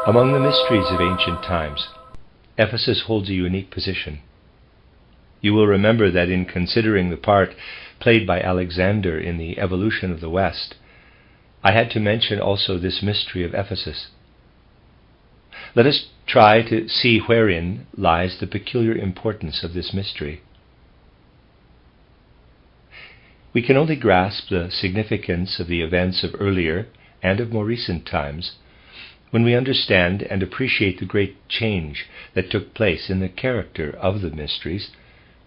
Among the mysteries of ancient times, Ephesus holds a unique position. You will remember that in considering the part played by Alexander in the evolution of the West, I had to mention also this mystery of Ephesus. Let us try to see wherein lies the peculiar importance of this mystery. We can only grasp the significance of the events of earlier and of more recent times when we understand and appreciate the great change that took place in the character of the mysteries,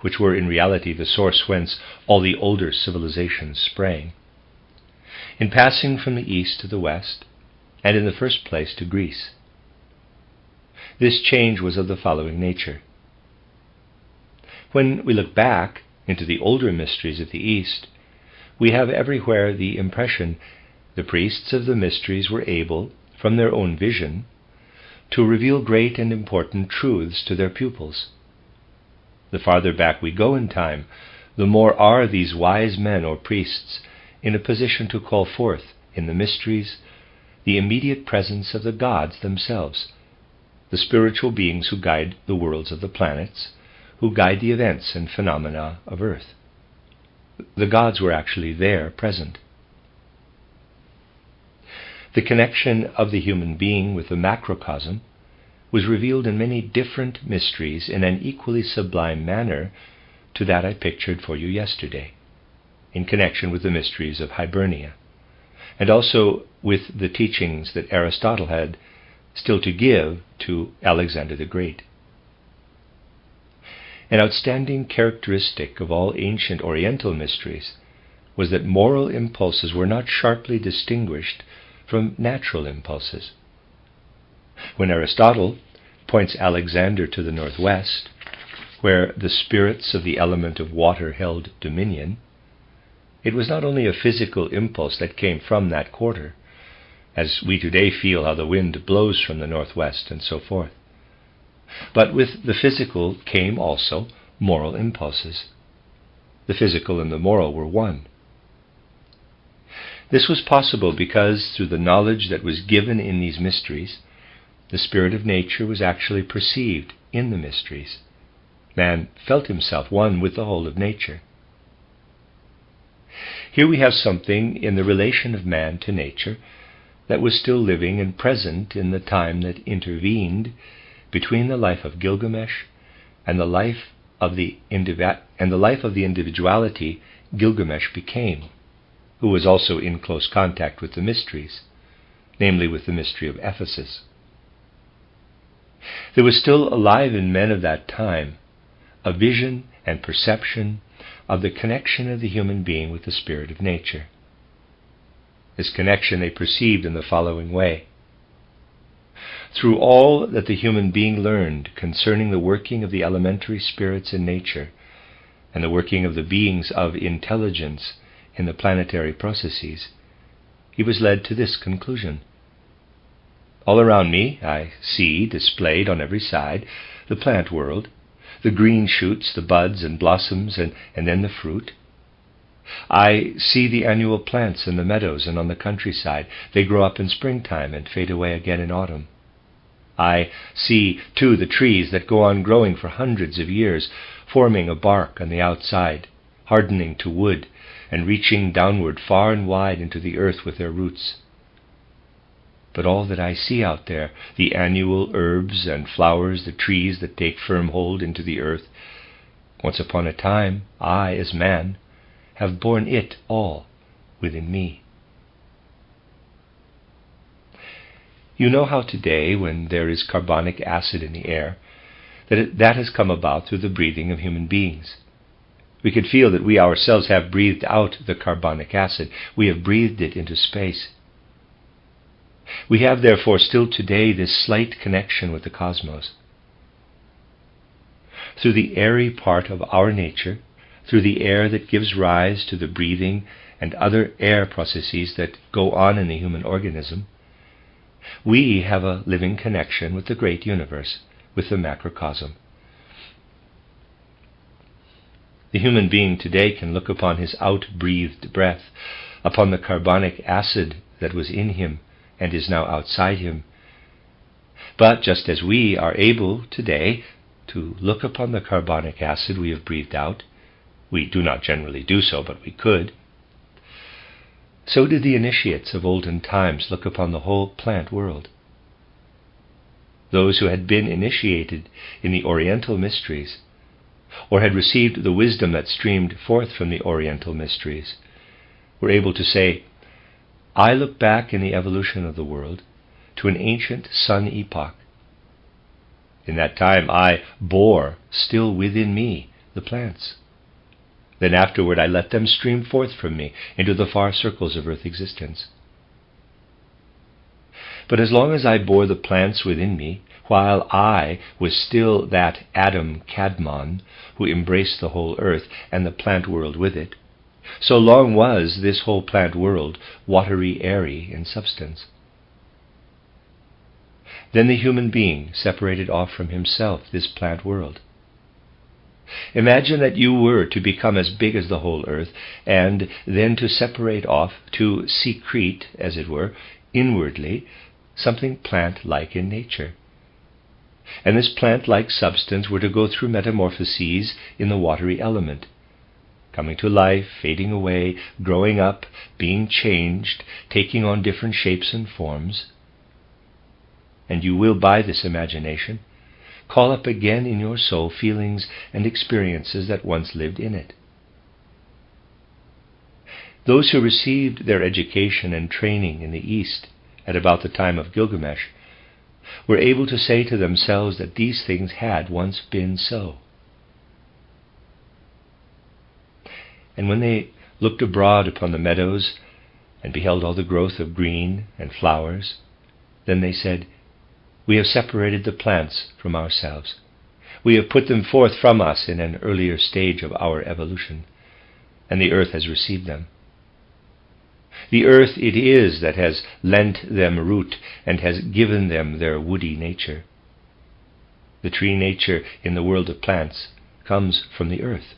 which were in reality the source whence all the older civilizations sprang, in passing from the East to the West, and in the first place to Greece. This change was of the following nature. When we look back into the older mysteries of the East, we have everywhere the impression the priests of the mysteries were able, from their own vision, to reveal great and important truths to their pupils. The farther back we go in time, the more are these wise men or priests in a position to call forth in the mysteries the immediate presence of the gods themselves, the spiritual beings who guide the worlds of the planets, who guide the events and phenomena of Earth. The gods were actually there present. The connection of the human being with the macrocosm was revealed in many different mysteries in an equally sublime manner to that I pictured for you yesterday, in connection with the mysteries of Hibernia, and also with the teachings that Aristotle had still to give to Alexander the Great. An outstanding characteristic of all ancient Oriental mysteries was that moral impulses were not sharply distinguished from natural impulses. When Aristotle points Alexander to the northwest, where the spirits of the element of water held dominion, it was not only a physical impulse that came from that quarter, as we today feel how the wind blows from the northwest and so forth, but with the physical came also moral impulses. The physical and the moral were one. This was possible because, through the knowledge that was given in these mysteries, the spirit of nature was actually perceived in the mysteries. Man felt himself one with the whole of nature. Here we have something in the relation of man to nature that was still living and present in the time that intervened between the life of Gilgamesh and the life of the individuality Gilgamesh became, who was also in close contact with the mysteries, namely with the mystery of Ephesus. There was still alive in men of that time a vision and perception of the connection of the human being with the spirit of nature. This connection they perceived in the following way. Through all that the human being learned concerning the working of the elementary spirits in nature and the working of the beings of intelligence in the planetary processes, he was led to this conclusion. All around me I see displayed on every side the plant world, the green shoots, the buds and blossoms, and then the fruit. I see the annual plants in the meadows and on the countryside. They grow up in springtime and fade away again in autumn. I see, too, the trees that go on growing for hundreds of years, forming a bark on the outside, hardening to wood, and reaching downward far and wide into the earth with their roots. But all that I see out there, the annual herbs and flowers, the trees that take firm hold into the earth, once upon a time, I, as man, have borne it all within me. You know how today, when there is carbonic acid in the air, that has come about through the breathing of human beings. We could feel that we ourselves have breathed out the carbonic acid. We have breathed it into space. We have therefore still today this slight connection with the cosmos. Through the airy part of our nature, through the air that gives rise to the breathing and other air processes that go on in the human organism, we have a living connection with the great universe, with the macrocosm. The human being today can look upon his out-breathed breath, upon the carbonic acid that was in him and is now outside him, But just as we are able today to look upon the carbonic acid we have breathed out, we do not generally do so, but we could, so did the initiates of olden times look upon the whole plant world. Those who had been initiated in the Oriental Mysteries, or had received the wisdom that streamed forth from the Oriental Mysteries, were able to say, I look back in the evolution of the world to an ancient sun epoch. In that time I bore still within me the plants. Then afterward I let them stream forth from me into the far circles of earth existence. But as long as I bore the plants within me, while I was still that Adam Kadmon who embraced the whole earth and the plant world with it, so long was this whole plant world watery, airy in substance. Then the human being separated off from himself this plant world. Imagine that you were to become as big as the whole earth, and then to separate off, to secrete, as it were, inwardly, something plant-like in nature. And this plant-like substance were to go through metamorphoses in the watery element, coming to life, fading away, growing up, being changed, taking on different shapes and forms. And you will, by this imagination, call up again in your soul feelings and experiences that once lived in it. Those who received their education and training in the East at about the time of Gilgamesh were able to say to themselves that these things had once been so. And when they looked abroad upon the meadows and beheld all the growth of green and flowers, then they said, we have separated the plants from ourselves. We have put them forth from us in an earlier stage of our evolution, and the earth has received them. The earth it is that has lent them root and has given them their woody nature. The tree nature in the world of plants comes from the earth.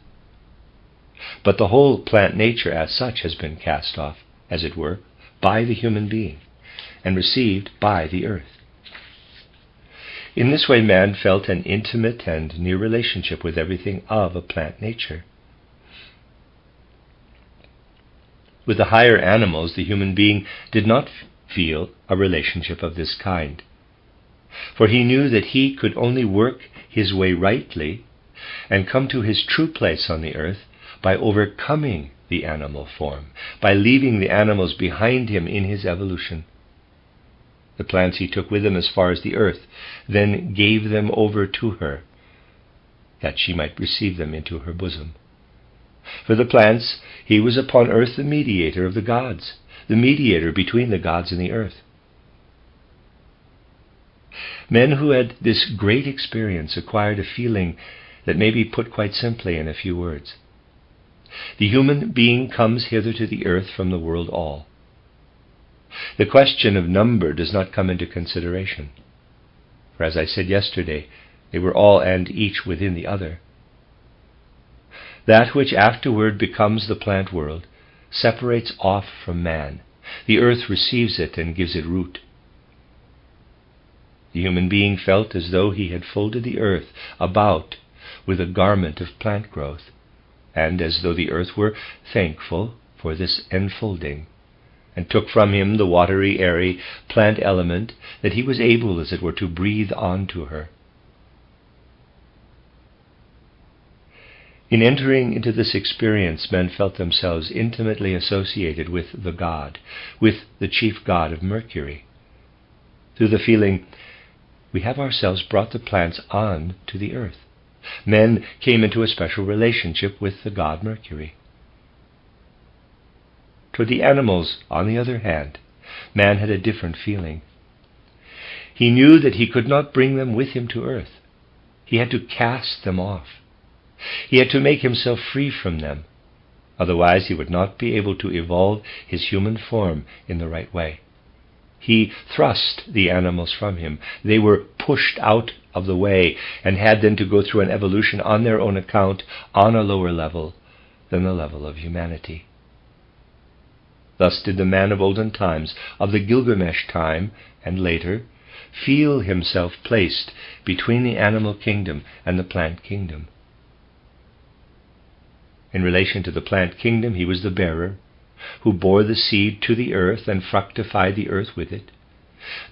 But the whole plant nature as such has been cast off, as it were, by the human being, and received by the earth. In this way man felt an intimate and near relationship with everything of a plant nature. With the higher animals, the human being did not feel a relationship of this kind, for he knew that he could only work his way rightly and come to his true place on the earth by overcoming the animal form, by leaving the animals behind him in his evolution. The plants he took with him as far as the earth, then gave them over to her, that she might receive them into her bosom. For the plants, he was upon earth the mediator of the gods, the mediator between the gods and the earth. Men who had this great experience acquired a feeling that may be put quite simply in a few words. The human being comes hither to the earth from the world all. The question of number does not come into consideration, for as I said yesterday, they were all and each within the other. That which afterward becomes the plant world separates off from man. The earth receives it and gives it root. The human being felt as though he had folded the earth about with a garment of plant growth, and as though the earth were thankful for this enfolding, and took from him the watery, airy plant element that he was able, as it were, to breathe onto her. In entering into this experience, men felt themselves intimately associated with the god, with the chief god of Mercury, through the feeling, we have ourselves brought the plants on to the earth. Men came into a special relationship with the god Mercury. Toward the animals, on the other hand, man had a different feeling. He knew that he could not bring them with him to earth. He had to cast them off. He had to make himself free from them. Otherwise he would not be able to evolve his human form in the right way. He thrust the animals from him. They were pushed out of the way and had then to go through an evolution on their own account on a lower level than the level of humanity. Thus did the man of olden times, of the Gilgamesh time and later, feel himself placed between the animal kingdom and the plant kingdom. In relation to the plant kingdom, he was the bearer, who bore the seed to the earth and fructified the earth with it,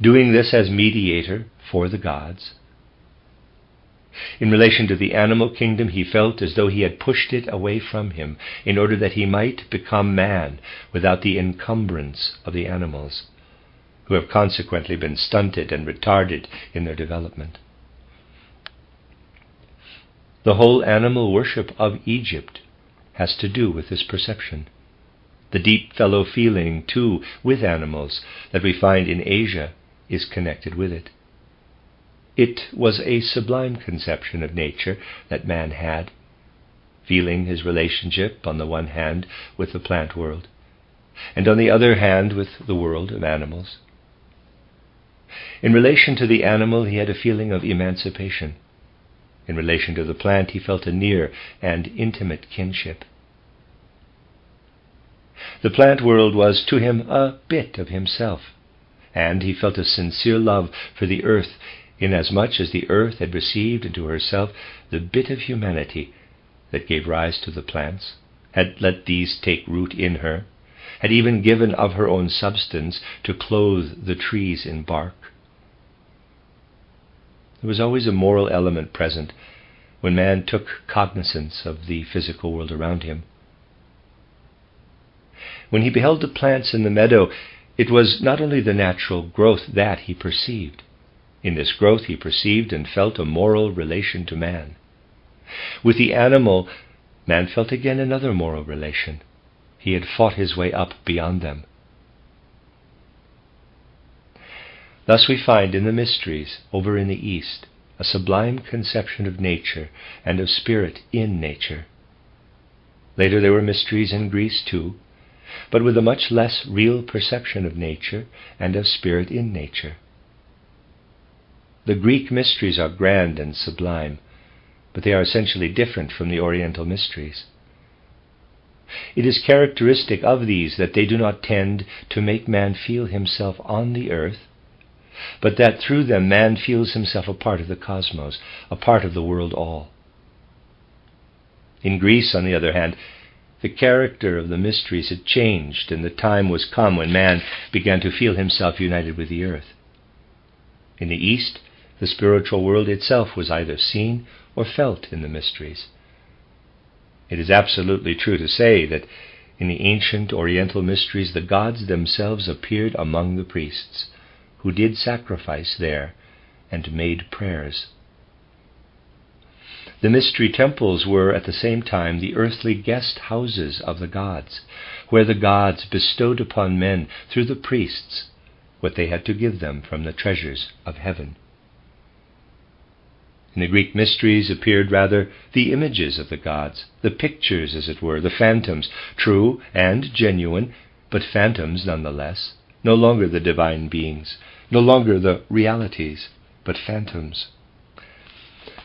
doing this as mediator for the gods. In relation to the animal kingdom, he felt as though he had pushed it away from him in order that he might become man without the encumbrance of the animals, who have consequently been stunted and retarded in their development. The whole animal worship of Egypt has to do with this perception. The deep fellow feeling, too, with animals that we find in Asia is connected with it. It was a sublime conception of nature that man had, feeling his relationship on the one hand with the plant world, and on the other hand with the world of animals. In relation to the animal, he had a feeling of emancipation. In relation to the plant, he felt a near and intimate kinship. The plant world was to him a bit of himself, and he felt a sincere love for the earth, inasmuch as the earth had received into herself the bit of humanity that gave rise to the plants, had let these take root in her, had even given of her own substance to clothe the trees in bark. There was always a moral element present when man took cognizance of the physical world around him. When he beheld the plants in the meadow, it was not only the natural growth that he perceived. In this growth he perceived and felt a moral relation to man. With the animal, man felt again another moral relation. He had fought his way up beyond them. Thus we find in the mysteries over in the East a sublime conception of nature and of spirit in nature. Later there were mysteries in Greece too, but with a much less real perception of nature and of spirit in nature. The Greek mysteries are grand and sublime, but they are essentially different from the Oriental mysteries. It is characteristic of these that they do not tend to make man feel himself on the earth, but that through them man feels himself a part of the cosmos, a part of the world all. In Greece, on the other hand, the character of the mysteries had changed, and the time was come when man began to feel himself united with the earth. In the East, the spiritual world itself was either seen or felt in the mysteries. It is absolutely true to say that in the ancient Oriental mysteries the gods themselves appeared among the priests, who did sacrifice there and made prayers. The mystery temples were at the same time the earthly guest houses of the gods, where the gods bestowed upon men through the priests what they had to give them from the treasures of heaven. In the Greek mysteries appeared rather the images of the gods, the pictures, as it were, the phantoms, true and genuine, but phantoms nonetheless, no longer the divine beings, no longer the realities, but phantoms.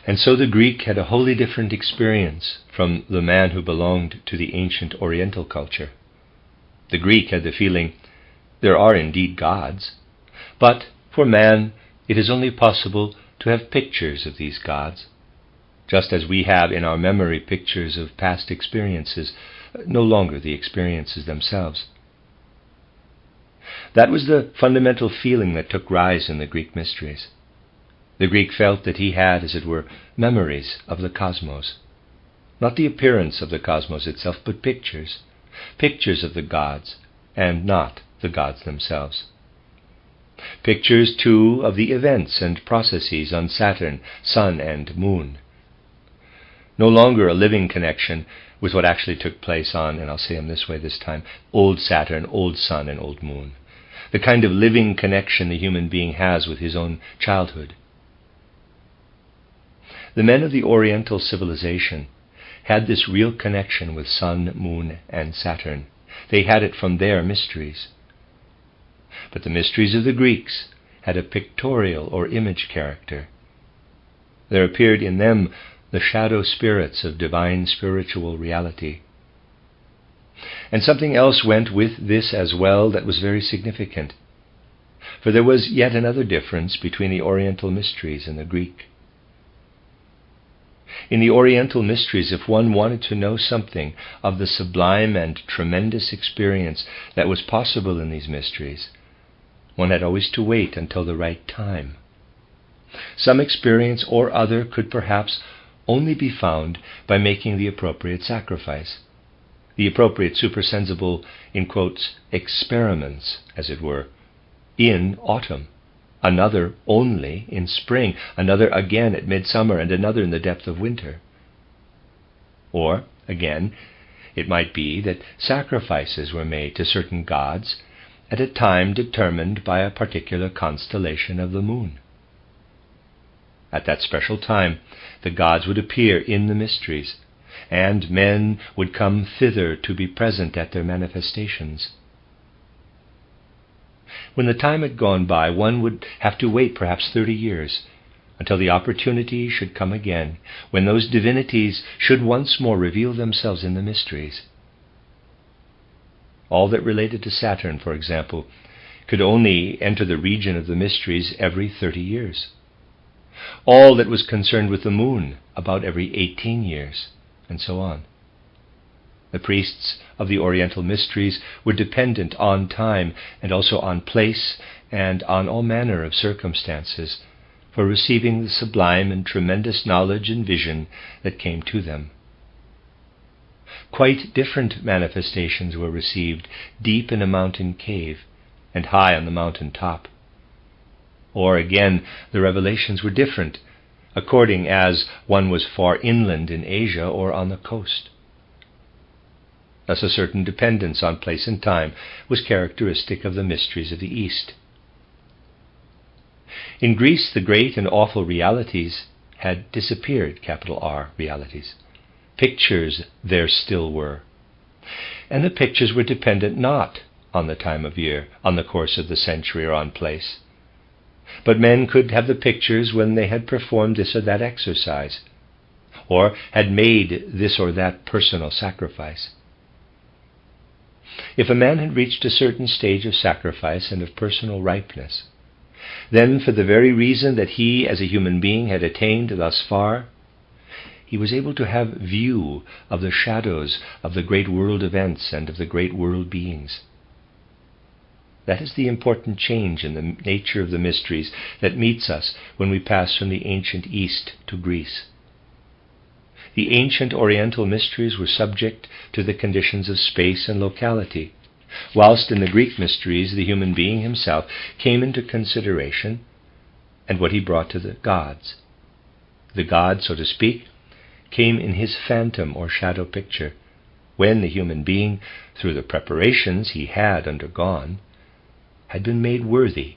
And so the Greek had a wholly different experience from the man who belonged to the ancient Oriental culture. The Greek had the feeling, there are indeed gods, but for man it is only possible to have pictures of these gods, just as we have in our memory pictures of past experiences, no longer the experiences themselves. That was the fundamental feeling that took rise in the Greek mysteries. The Greek felt that he had, as it were, memories of the cosmos, not the appearance of the cosmos itself, but pictures of the gods, and not the gods themselves. Pictures, too, of the events and processes on Saturn, Sun, and Moon. No longer a living connection with what actually took place on, and I'll say them this way this time, old Saturn, old Sun, and old Moon. The kind of living connection the human being has with his own childhood. The men of the Oriental civilization had this real connection with Sun, Moon, and Saturn. They had it from their mysteries. But the mysteries of the Greeks had a pictorial or image character. There appeared in them the shadow spirits of divine spiritual reality. And something else went with this as well that was very significant. For there was yet another difference between the Oriental Mysteries and the Greek. In the Oriental Mysteries, if one wanted to know something of the sublime and tremendous experience that was possible in these mysteries, one had always to wait until the right time. Some experience or other could perhaps only be found by making the appropriate sacrifice, the appropriate supersensible, in quotes, experiments, as it were, in autumn, another only in spring, another again at midsummer, and another in the depth of winter. Or, again, it might be that sacrifices were made to certain gods at a time determined by a particular constellation of the moon. At that special time, the gods would appear in the mysteries, and men would come thither to be present at their manifestations. When the time had gone by, one would have to wait perhaps 30 years until the opportunity should come again, when those divinities should once more reveal themselves in the mysteries. All that related to Saturn, for example, could only enter the region of the mysteries every 30 years. All that was concerned with the moon about every 18 years, and so on. The priests of the Oriental Mysteries were dependent on time and also on place and on all manner of circumstances for receiving the sublime and tremendous knowledge and vision that came to them. Quite different manifestations were received deep in a mountain cave and high on the mountain top. Or again, the revelations were different, according as one was far inland in Asia or on the coast. Thus a certain dependence on place and time was characteristic of the mysteries of the East. In Greece, the great and awful realities had disappeared, capital R, realities. Pictures there still were. And the pictures were dependent not on the time of year, on the course of the century, or on place. But men could have the pictures when they had performed this or that exercise, or had made this or that personal sacrifice. If a man had reached a certain stage of sacrifice and of personal ripeness, then for the very reason that he as a human being had attained thus far, he was able to have view of the shadows of the great world events and of the great world beings. That is the important change in the nature of the mysteries that meets us when we pass from the ancient East to Greece. The ancient Oriental mysteries were subject to the conditions of space and locality, whilst in the Greek mysteries the human being himself came into consideration and what he brought to the gods. The god, so to speak, came in his phantom or shadow picture, when the human being, through the preparations he had undergone, had been made worthy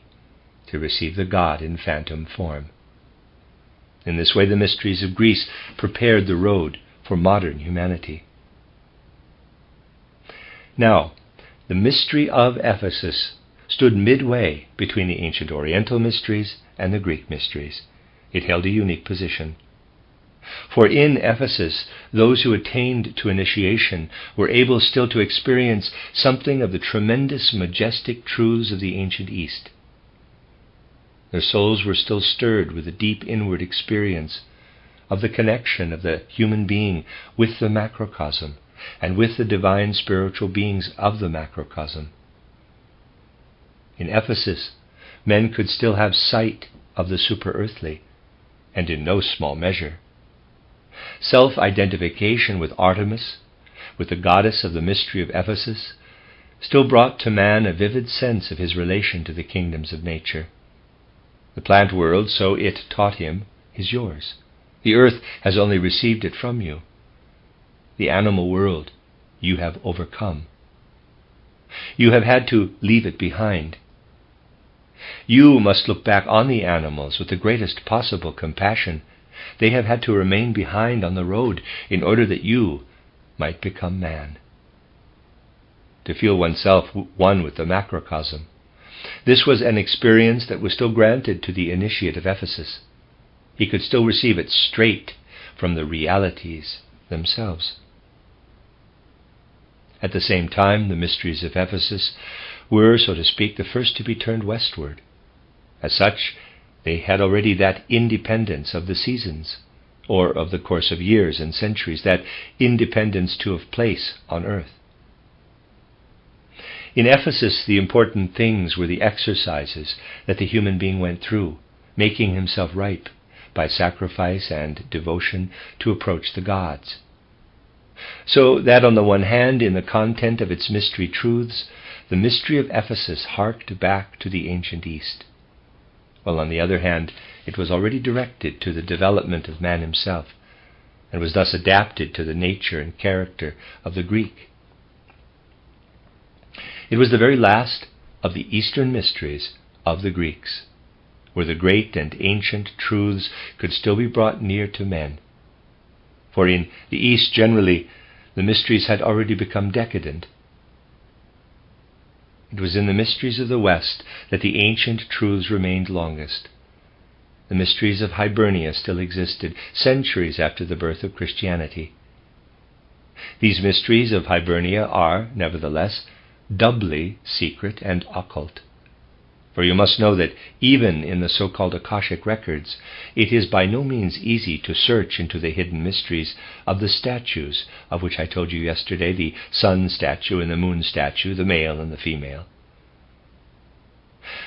to receive the god in phantom form. In this way the mysteries of Greece prepared the road for modern humanity. Now, the mystery of Ephesus stood midway between the ancient Oriental mysteries and the Greek mysteries. It held a unique position. For in Ephesus, those who attained to initiation were able still to experience something of the tremendous, majestic truths of the ancient East. Their souls were still stirred with a deep inward experience of the connection of the human being with the macrocosm and with the divine spiritual beings of the macrocosm. In Ephesus, men could still have sight of the super-earthly, and in no small measure. Self-identification with Artemis, with the goddess of the mystery of Ephesus, still brought to man a vivid sense of his relation to the kingdoms of nature. The plant world, so it taught him, is yours. The earth has only received it from you. The animal world you have overcome. You have had to leave it behind. You must look back on the animals with the greatest possible compassion. They have had to remain behind on the road in order that you might become man. To feel oneself one with the macrocosm. This was an experience that was still granted to the initiate of Ephesus. He could still receive it straight from the realities themselves. At the same time, the mysteries of Ephesus were, so to speak, the first to be turned westward, As such, they had already that independence of the seasons, or of the course of years and centuries, that independence too of place on earth. In Ephesus, the important things were the exercises that the human being went through, making himself ripe by sacrifice and devotion to approach the gods. So that on the one hand, in the content of its mystery truths, the mystery of Ephesus harked back to the ancient East, while on the other hand, it was already directed to the development of man himself, and was thus adapted to the nature and character of the Greek. It was the very last of the Eastern mysteries of the Greeks, where the great and ancient truths could still be brought near to men. For in the East generally, the mysteries had already become decadent. It was in the mysteries of the West that the ancient truths remained longest. The mysteries of Hibernia still existed centuries after the birth of Christianity. These mysteries of Hibernia are, nevertheless, doubly secret and occult. For you must know that even in the so-called Akashic records, it is by no means easy to search into the hidden mysteries of the statues, of which I told you yesterday, the sun statue and the moon statue, the male and the female.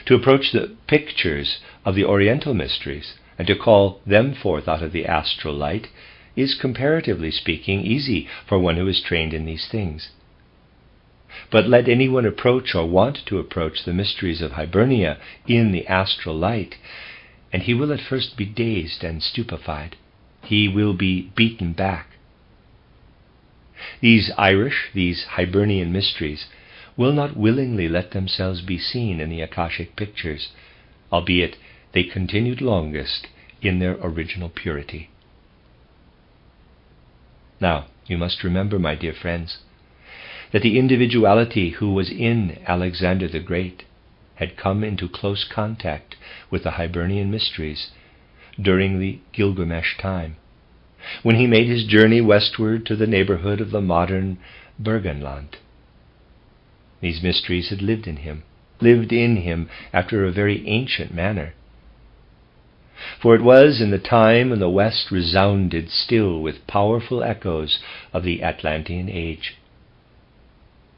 To approach the pictures of the Oriental mysteries, and to call them forth out of the astral light, is, comparatively speaking, easy for one who is trained in these things. But let anyone approach or want to approach the mysteries of Hibernia in the astral light, and he will at first be dazed and stupefied. He will be beaten back. These Hibernian mysteries, will not willingly let themselves be seen in the Akashic pictures, albeit they continued longest in their original purity. Now, you must remember, my dear friends, that the individuality who was in Alexander the Great had come into close contact with the Hibernian mysteries during the Gilgamesh time, when he made his journey westward to the neighborhood of the modern Burgenland. These mysteries had lived in him after a very ancient manner. For it was in the time when the West resounded still with powerful echoes of the Atlantean age.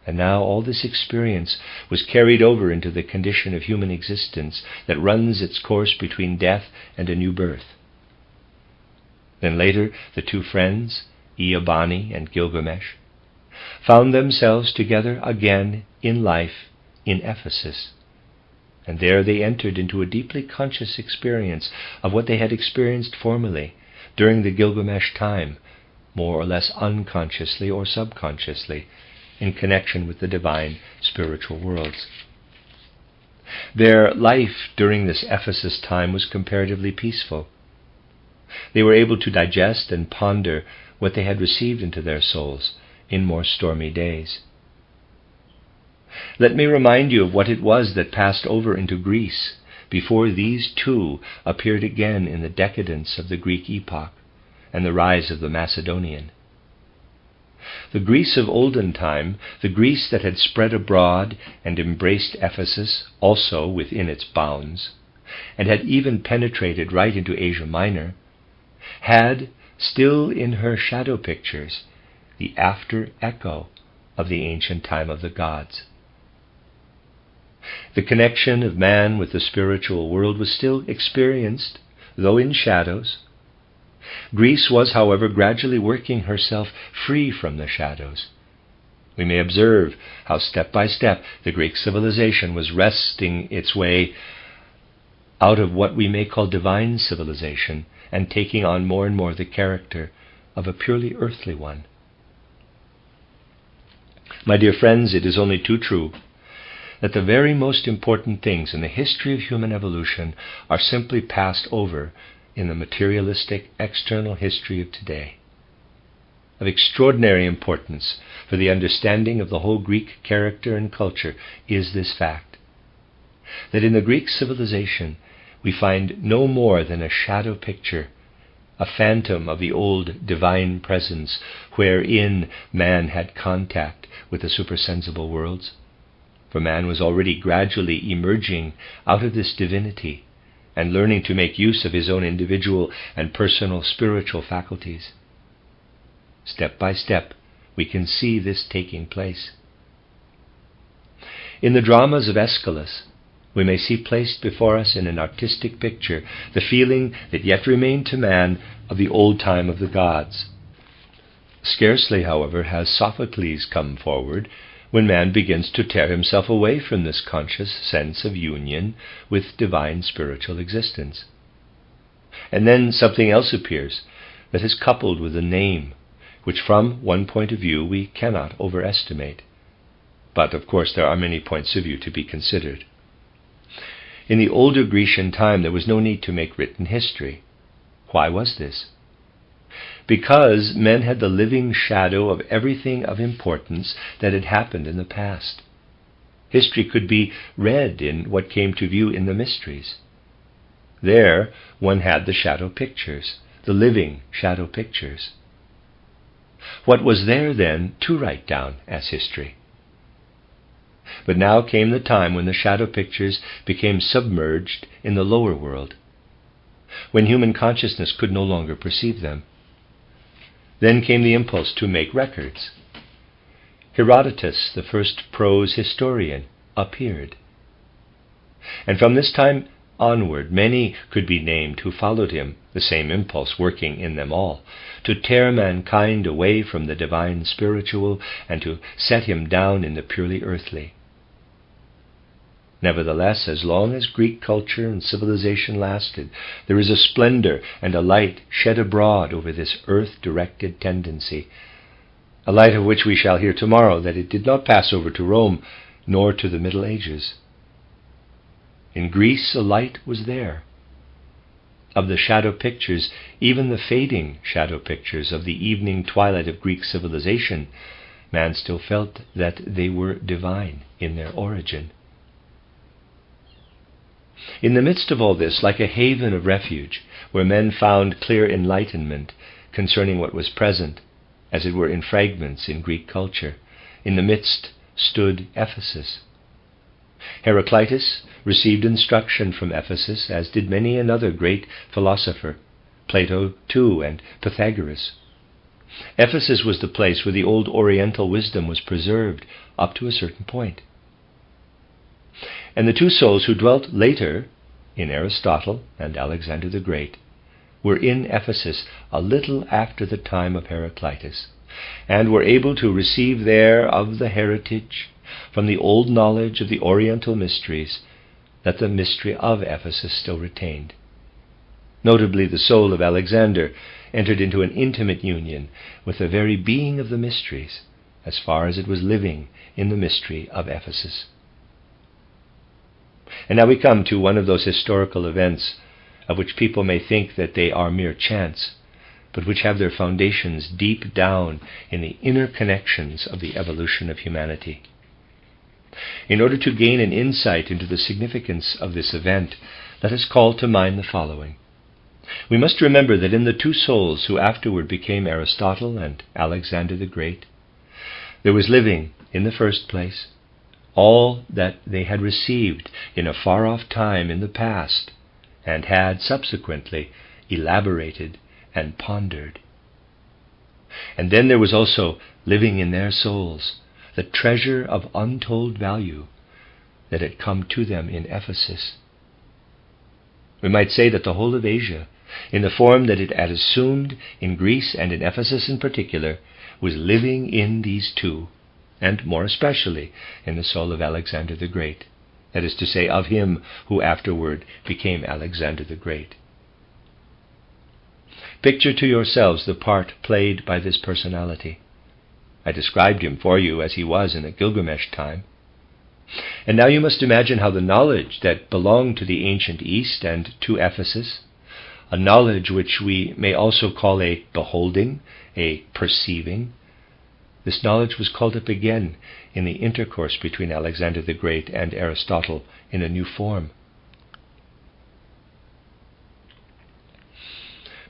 And now all this experience was carried over into the condition of human existence that runs its course between death and a new birth. Then later, the two friends, Eabani and Gilgamesh, found themselves together again in life in Ephesus, and there they entered into a deeply conscious experience of what they had experienced formerly during the Gilgamesh time, more or less unconsciously or subconsciously, in connection with the divine spiritual worlds. Their life during this Ephesus time was comparatively peaceful. They were able to digest and ponder what they had received into their souls in more stormy days. Let me remind you of what it was that passed over into Greece before these two appeared again in the decadence of the Greek epoch and the rise of the Macedonian. The Greece of olden time, the Greece that had spread abroad and embraced Ephesus also within its bounds, and had even penetrated right into Asia Minor, had still in her shadow pictures the after echo of the ancient time of the gods. The connection of man with the spiritual world was still experienced, though in shadows. Greece was, however, gradually working herself free from the shadows. We may observe how step by step the Greek civilization was wresting its way out of what we may call divine civilization and taking on more and more the character of a purely earthly one. My dear friends, it is only too true that the very most important things in the history of human evolution are simply passed over in the materialistic external history of today. Of extraordinary importance for the understanding of the whole Greek character and culture is this fact, that in the Greek civilization we find no more than a shadow picture, a phantom of the old divine presence wherein man had contact with the supersensible worlds. For man was already gradually emerging out of this divinity and learning to make use of his own individual and personal spiritual faculties. Step by step, we can see this taking place. In the dramas of Aeschylus, we may see placed before us in an artistic picture the feeling that yet remained to man of the old time of the gods. Scarcely, however, has Sophocles come forward when man begins to tear himself away from this conscious sense of union with divine spiritual existence. And then something else appears that is coupled with a name, which from one point of view we cannot overestimate. But, of course, there are many points of view to be considered. In the older Grecian time, there was no need to make written history. Why was this? Because men had the living shadow of everything of importance that had happened in the past. History could be read in what came to view in the mysteries. There one had the shadow pictures, the living shadow pictures. What was there then to write down as history? But now came the time when the shadow pictures became submerged in the lower world, when human consciousness could no longer perceive them. Then came the impulse to make records. Herodotus, the first prose historian, appeared. And from this time onward, many could be named who followed him, the same impulse working in them all, to tear mankind away from the divine spiritual and to set him down in the purely earthly. Nevertheless, as long as Greek culture and civilization lasted, there is a splendor and a light shed abroad over this earth-directed tendency, a light of which we shall hear tomorrow that it did not pass over to Rome nor to the Middle Ages. In Greece a light was there. Of the shadow pictures, even the fading shadow pictures of the evening twilight of Greek civilization, man still felt that they were divine in their origin. In the midst of all this, like a haven of refuge, where men found clear enlightenment concerning what was present, as it were in fragments in Greek culture, in the midst stood Ephesus. Heraclitus received instruction from Ephesus, as did many another great philosopher, Plato too, and Pythagoras. Ephesus was the place where the old Oriental wisdom was preserved up to a certain point. And the two souls who dwelt later, in Aristotle and Alexander the Great, were in Ephesus a little after the time of Heraclitus, and were able to receive there of the heritage from the old knowledge of the Oriental Mysteries that the mystery of Ephesus still retained. Notably, the soul of Alexander entered into an intimate union with the very being of the mysteries, as far as it was living in the mystery of Ephesus. And now we come to one of those historical events of which people may think that they are mere chance, but which have their foundations deep down in the inner connections of the evolution of humanity. In order to gain an insight into the significance of this event, let us call to mind the following. We must remember that in the two souls who afterward became Aristotle and Alexander the Great, there was living, in the first place, all that they had received in a far-off time in the past, and had subsequently elaborated and pondered. And then there was also living in their souls the treasure of untold value that had come to them in Ephesus. We might say that the whole of Asia, in the form that it had assumed in Greece and in Ephesus in particular, was living in these two, and more especially in the soul of Alexander the Great, that is to say, of him who afterward became Alexander the Great. Picture to yourselves the part played by this personality. I described him for you as he was in the Gilgamesh time. And now you must imagine how the knowledge that belonged to the ancient East and to Ephesus, a knowledge which we may also call a beholding, a perceiving, this knowledge was called up again in the intercourse between Alexander the Great and Aristotle in a new form.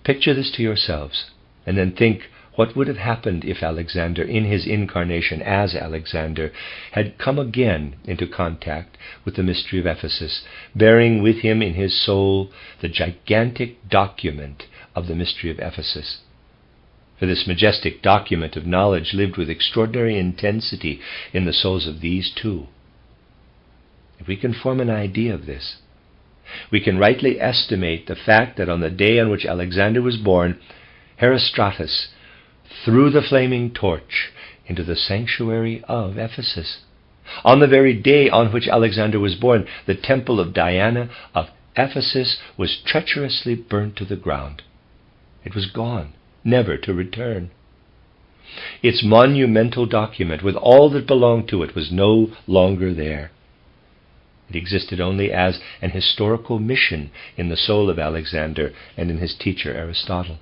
Picture this to yourselves, and then think What would have happened if Alexander, in his incarnation as Alexander, had come again into contact with the mystery of Ephesus, bearing with him in his soul the gigantic document of the mystery of Ephesus? For this majestic document of knowledge lived with extraordinary intensity in the souls of these two. If we can form an idea of this, we can rightly estimate the fact that on the day on which Alexander was born, Herostratus threw the flaming torch into the sanctuary of Ephesus. On the very day on which Alexander was born, the temple of Diana of Ephesus was treacherously burnt to the ground. It was gone, never to return. Its monumental document, with all that belonged to it, was no longer there. It existed only as an historical mission in the soul of Alexander and in his teacher Aristotle.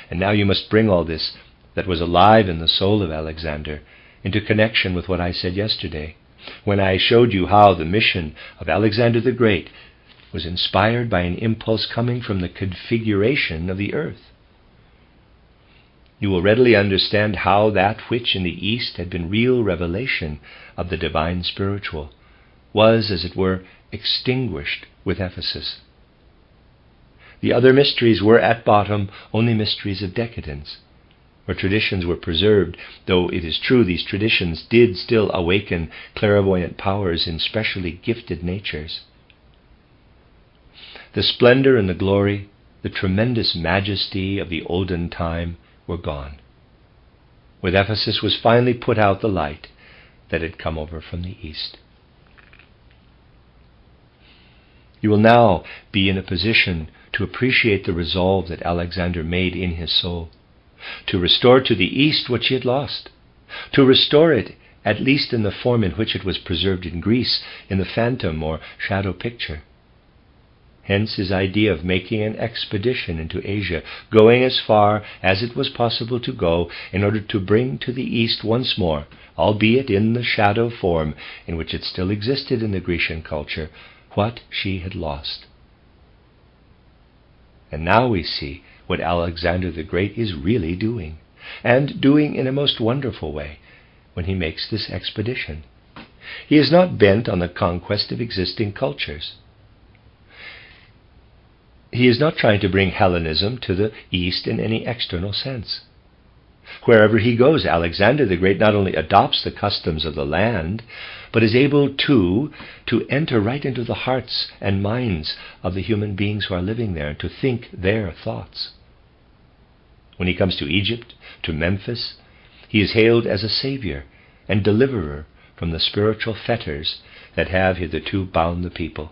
And now you must bring all this that was alive in the soul of Alexander into connection with what I said yesterday, when I showed you how the mission of Alexander the Great was inspired by an impulse coming from the configuration of the earth. You will readily understand how that which in the East had been real revelation of the divine spiritual was, as it were, extinguished with Ephesus. The other mysteries were at bottom only mysteries of decadence, where traditions were preserved, though it is true these traditions did still awaken clairvoyant powers in specially gifted natures. The splendor and the glory, the tremendous majesty of the olden time were gone. With Ephesus was finally put out the light that had come over from the East. You will now be in a position to appreciate the resolve that Alexander made in his soul, to restore to the East what she had lost, to restore it at least in the form in which it was preserved in Greece, in the phantom or shadow picture. Hence his idea of making an expedition into Asia, going as far as it was possible to go in order to bring to the East once more, albeit in the shadow form in which it still existed in the Grecian culture, what she had lost. And now we see what Alexander the Great is really doing, and doing in a most wonderful way, when he makes this expedition. He is not bent on the conquest of existing cultures. He is not trying to bring Hellenism to the East in any external sense. Wherever he goes, Alexander the Great not only adopts the customs of the land, but is able to enter right into the hearts and minds of the human beings who are living there, and to think their thoughts. When he comes to Egypt, to Memphis, he is hailed as a savior and deliverer from the spiritual fetters that have hitherto bound the people.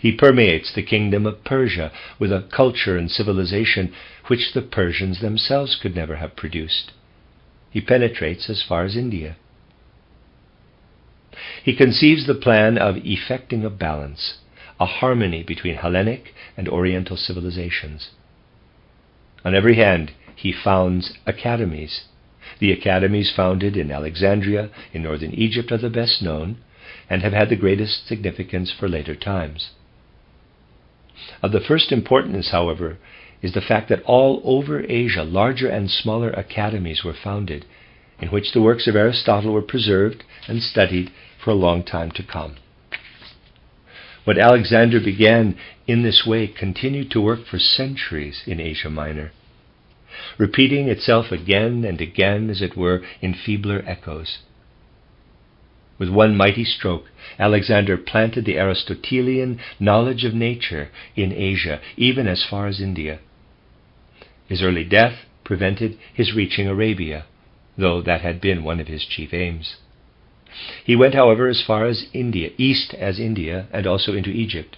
He permeates the kingdom of Persia with a culture and civilization which the Persians themselves could never have produced. He penetrates as far as India. He conceives the plan of effecting a balance, a harmony between Hellenic and Oriental civilizations. On every hand, he founds academies. The academies founded in Alexandria, in northern Egypt, are the best known, and have had the greatest significance for later times. Of the first importance, however, is the fact that all over Asia larger and smaller academies were founded, in which the works of Aristotle were preserved and studied for a long time to come. What Alexander began in this way continued to work for centuries in Asia Minor, repeating itself again and again, as it were, in feebler echoes. With one mighty stroke, Alexander planted the Aristotelian knowledge of nature in Asia, even as far as India. His early death prevented his reaching Arabia, though that had been one of his chief aims. He went, however, as far as India, east as India, and also into Egypt.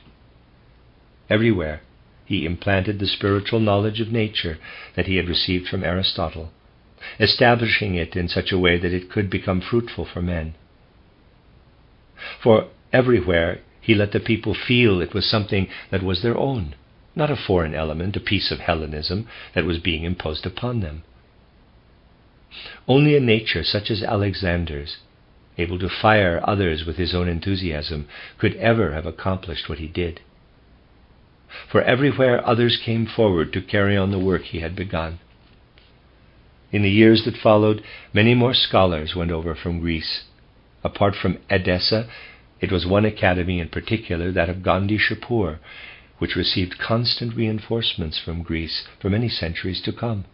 Everywhere he implanted the spiritual knowledge of nature that he had received from Aristotle, establishing it in such a way that it could become fruitful for men. For everywhere he let the people feel it was something that was their own, not a foreign element, a piece of Hellenism that was being imposed upon them. Only a nature such as Alexander's, able to fire others with his own enthusiasm, could ever have accomplished what he did. for everywhere others came forward to carry on the work he had begun. In the years that followed, many more scholars went over from Greece. Apart from Edessa, it was one academy in particular, that of Gandhi-Shapur, which received constant reinforcements from Greece for many centuries to come.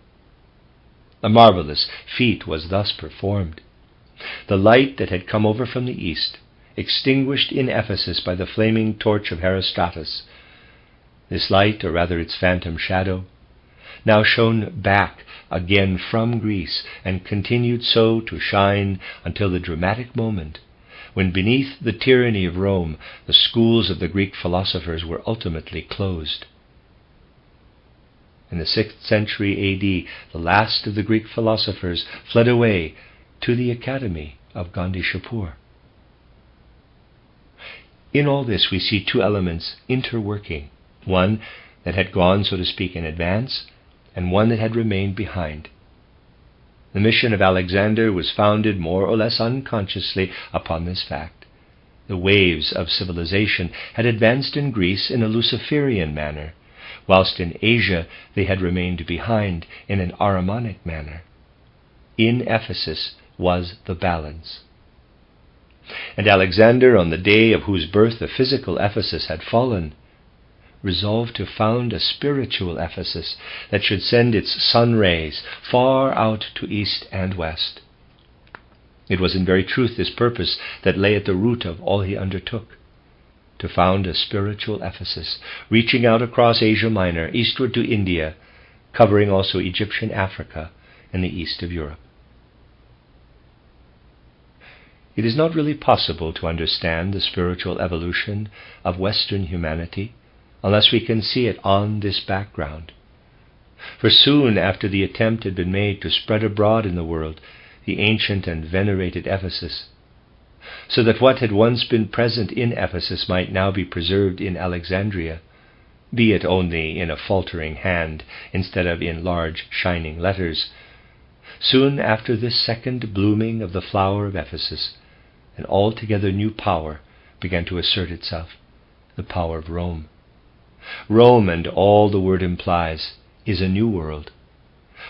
A marvelous feat was thus performed. The light that had come over from the east, extinguished in Ephesus by the flaming torch of Herostratus, this light, or rather its phantom shadow, now shone back again from Greece and continued so to shine until the dramatic moment when, beneath the tyranny of Rome, the schools of the Greek philosophers were ultimately closed. In the 6th century A.D., the last of the Greek philosophers fled away to the academy of Gandhi-Shapur. In all this we see two elements interworking, one that had gone, so to speak, in advance, and one that had remained behind. The mission of Alexander was founded more or less unconsciously upon this fact. The waves of civilization had advanced in Greece in a Luciferian manner, whilst in Asia they had remained behind in an Ahrimanic manner. In Ephesus was the balance. And Alexander, on the day of whose birth the physical Ephesus had fallen, resolved to found a spiritual Ephesus that should send its sun rays far out to east and west. It was in very truth this purpose that lay at the root of all he undertook, to found a spiritual Ephesus, reaching out across Asia Minor, eastward to India, covering also Egyptian Africa and the east of Europe. It is not really possible to understand the spiritual evolution of Western humanity unless we can see it on this background. For soon after the attempt had been made to spread abroad in the world the ancient and venerated Ephesus, so that what had once been present in Ephesus might now be preserved in Alexandria, be it only in a faltering hand instead of in large shining letters, soon after this second blooming of the flower of Ephesus, an altogether new power began to assert itself, the power of Rome. Rome, and all the word implies, is a new world,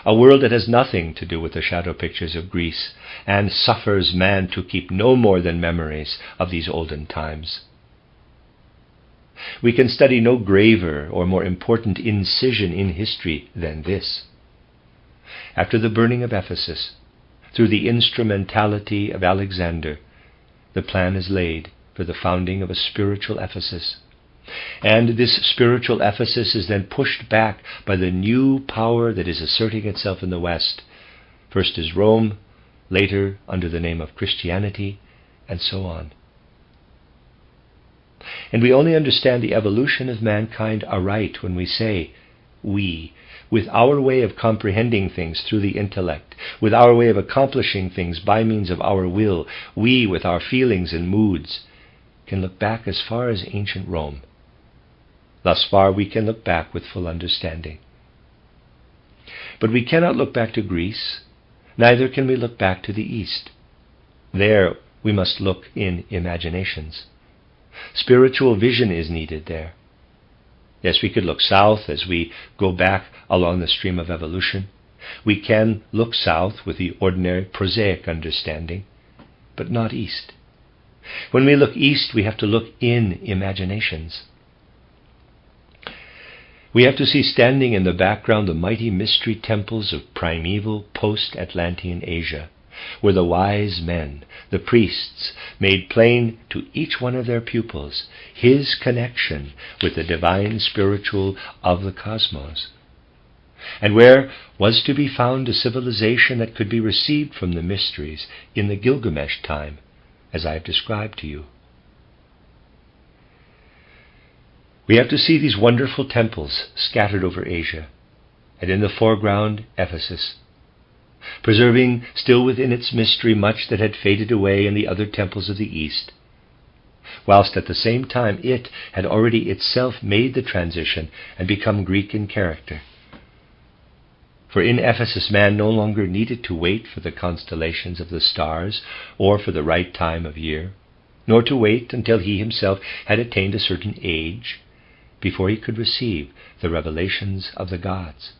a world that has nothing to do with the shadow pictures of Greece, and suffers man to keep no more than memories of these olden times. We can study no graver or more important incision in history than this. After the burning of Ephesus, through the instrumentality of Alexander, the plan is laid for the founding of a spiritual Ephesus. And this spiritual Ephesus is then pushed back by the new power that is asserting itself in the West, first as Rome, later under the name of Christianity, and so on. And we only understand the evolution of mankind aright when we say, we, with our way of comprehending things through the intellect, with our way of accomplishing things by means of our will, we, with our feelings and moods, can look back as far as ancient Rome. Thus far we can look back with full understanding. But we cannot look back to Greece, neither can we look back to the East. There we must look in imaginations. Spiritual vision is needed there. Yes, we could look south as we go back along the stream of evolution. We can look south with the ordinary prosaic understanding, but not east. When we look east, we have to look in imaginations. We have to see standing in the background the mighty mystery temples of primeval post-Atlantean Asia, where the wise men, the priests, made plain to each one of their pupils his connection with the divine spiritual of the cosmos, and where was to be found a civilization that could be received from the mysteries in the Gilgamesh time, as I have described to you. We have to see these wonderful temples scattered over Asia, and in the foreground Ephesus, preserving still within its mystery much that had faded away in the other temples of the East, whilst at the same time it had already itself made the transition and become Greek in character. For in Ephesus man no longer needed to wait for the constellations of the stars or for the right time of year, nor to wait until he himself had attained a certain age. before he could receive the revelations of the gods.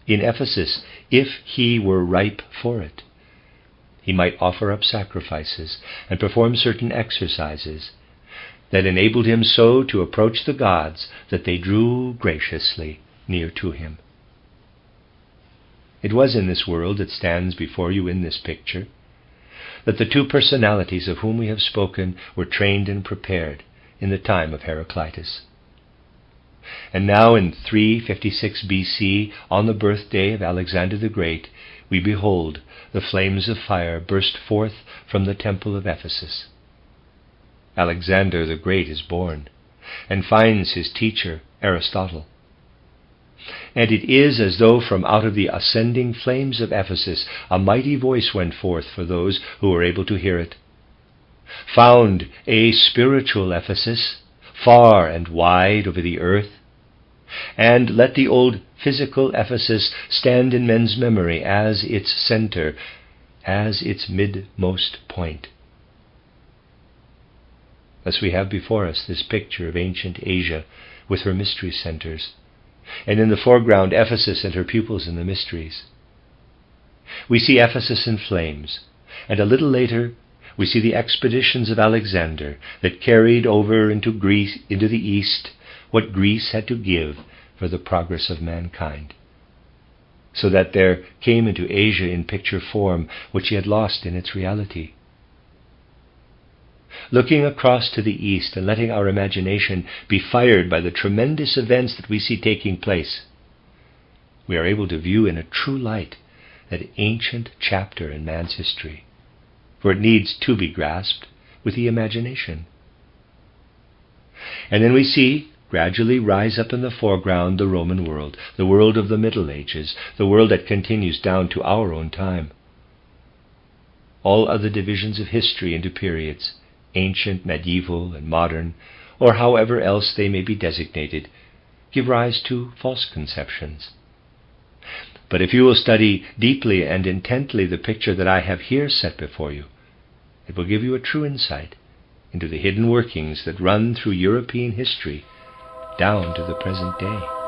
In Ephesus, if he were ripe for it, he might offer up sacrifices and perform certain exercises that enabled him so to approach the gods that they drew graciously near to him. It was in this world that stands before you in this picture that the two personalities of whom we have spoken were trained and prepared in the time of Heraclitus. And now in 356 BC, on the birthday of Alexander the Great, we behold the flames of fire burst forth from the temple of Ephesus. Alexander the Great is born, and finds his teacher Aristotle. And it is as though from out of the ascending flames of Ephesus a mighty voice went forth for those who were able to hear it. Found a spiritual Ephesus, far and wide over the earth, and let the old physical Ephesus stand in men's memory as its center, as its midmost point. Thus we have before us this picture of ancient Asia with her mystery centers, and in the foreground Ephesus and her pupils in the mysteries. We see Ephesus in flames, and a little later we see the expeditions of Alexander that carried over into Greece, into the east, what Greece had to give for the progress of mankind, so that there came into Asia in picture form what she had lost in its reality. Looking across to the east and letting our imagination be fired by the tremendous events that we see taking place, we are able to view in a true light that ancient chapter in man's history, for it needs to be grasped with the imagination. And then we see gradually rise up in the foreground the Roman world, the world of the Middle Ages, the world that continues down to our own time. All other divisions of history into periods, ancient, medieval, and modern, or however else they may be designated, give rise to false conceptions. But if you will study deeply and intently the picture that I have here set before you, it will give you a true insight into the hidden workings that run through European history down to the present day.